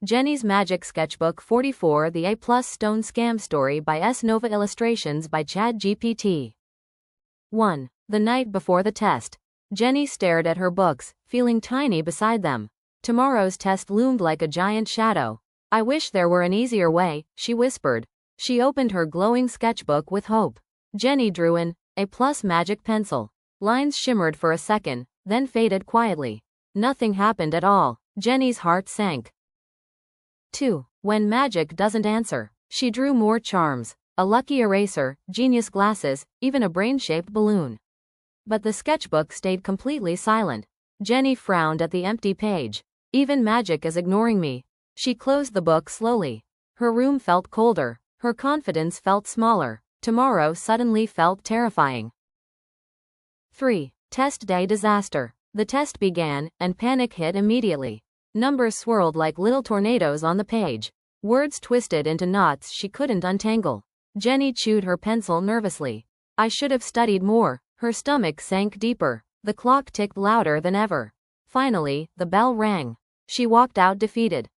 Jenny's Magic Sketchbook 44 The A+ Stone Scam Story by S.Nova Illustrations by ChatGPT. 1. The night before the test. Jenny stared at her books, feeling tiny beside them. Tomorrow's test loomed like a giant shadow. I wish there were an easier way, she whispered. She opened her glowing sketchbook with hope. Jenny drew an A+ magic pencil. Lines shimmered for a second, then faded quietly. Nothing happened at all. Jenny's heart sank. 2. When magic doesn't answer. She drew more charms. A lucky eraser, genius glasses, even a brain-shaped balloon. But the sketchbook stayed completely silent. Jenny frowned at the empty page. Even magic is ignoring me. She closed the book slowly. Her room felt colder. Her confidence felt smaller. Tomorrow suddenly felt terrifying. 3. Test day disaster. The test began, and panic hit immediately. Numbers swirled like little tornadoes on the page. Words twisted into knots she couldn't untangle. Jenny chewed her pencil nervously. I should have studied more. Her stomach sank deeper. The clock ticked louder than ever. Finally, the bell rang. She walked out defeated.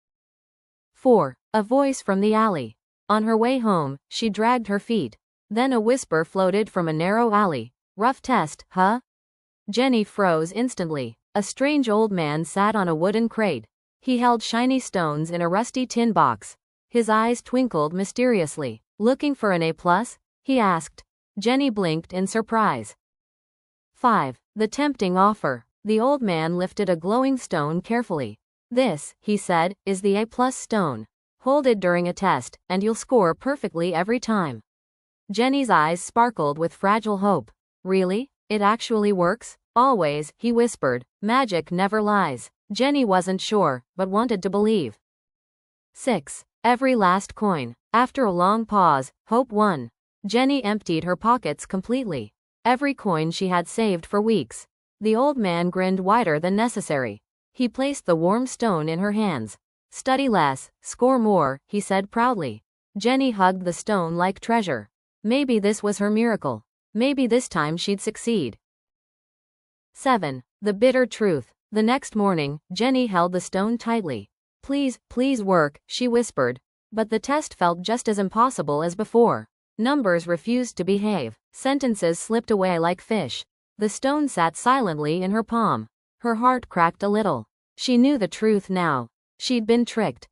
4. A voice from the alley. On her way home, she dragged her feet. Then a whisper floated from a narrow alley. Rough test, huh? Jenny froze instantly. A strange old man sat on a wooden crate. He held shiny stones in a rusty tin box. His eyes twinkled mysteriously. Looking for an A+? He asked. Jenny blinked in surprise. 5. The tempting offer. The old man lifted a glowing stone carefully. This, he said, is the A+ stone. Hold it during a test, and you'll score perfectly every time. Jenny's eyes sparkled with fragile hope. Really? It actually works? Always, he whispered. Magic never lies. Jenny wasn't sure, but wanted to believe. 6. Every last coin. After a long pause, hope won. Jenny emptied her pockets completely. Every coin she had saved for weeks. The old man grinned wider than necessary. He placed the warm stone in her hands. Study less, score more, he said proudly. Jenny hugged the stone like treasure. Maybe this was her miracle. Maybe this time she'd succeed. 7. The bitter truth. The next morning, Jenny held the stone tightly. Please, please work, she whispered. But the test felt just as impossible as before. Numbers refused to behave. Sentences slipped away like fish. The stone sat silently in her palm. Her heart cracked a little. She knew the truth now. She'd been tricked.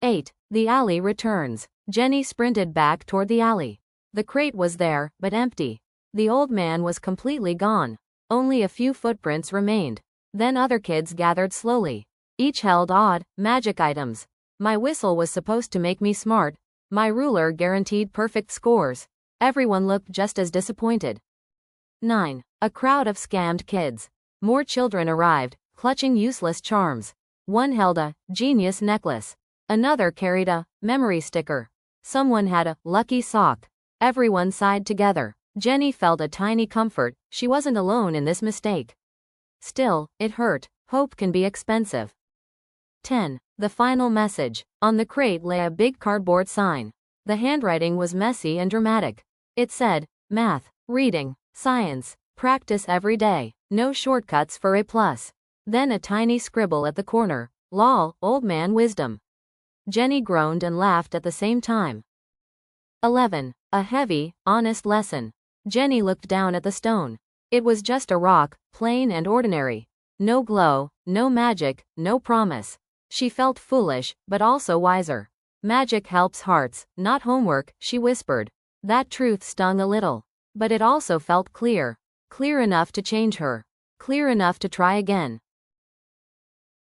8. The alley returns. Jenny sprinted back toward the alley. The crate was there, but empty. The old man was completely gone. Only a few footprints remained. Then other kids gathered slowly. Each held odd, magic items. My whistle was supposed to make me smart. My ruler guaranteed perfect scores. Everyone looked just as disappointed. 9. A crowd of scammed kids. More children arrived, clutching useless charms. One held a genius necklace. Another carried a memory sticker. Someone had a lucky sock. Everyone sighed together. Jenny felt a tiny comfort. She wasn't alone in this mistake. Still, it hurt. Hope can be expensive. 10. The final message. On the crate lay a big cardboard sign. The handwriting was messy and dramatic. It said, math, reading, science, practice every day. No shortcuts for A+. Then a tiny scribble at the corner. Lol, old man wisdom. Jenny groaned and laughed at the same time. 11. A heavy, honest lesson. Jenny looked down at the stone. It was just a rock, plain and ordinary. No glow, no magic, no promise. She felt foolish, but also wiser. Magic helps hearts, not homework, she whispered. That truth stung a little. But it also felt clear. Clear enough to change her. Clear enough to try again.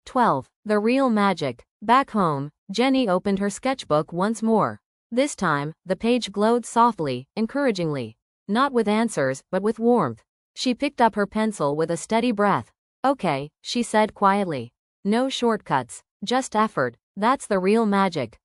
12. The real magic. Back home, Jenny opened her sketchbook once more. This time, the page glowed softly, encouragingly. Not with answers, but with warmth. She picked up her pencil with a steady breath. Okay, she said quietly. No shortcuts, just effort. That's the real magic.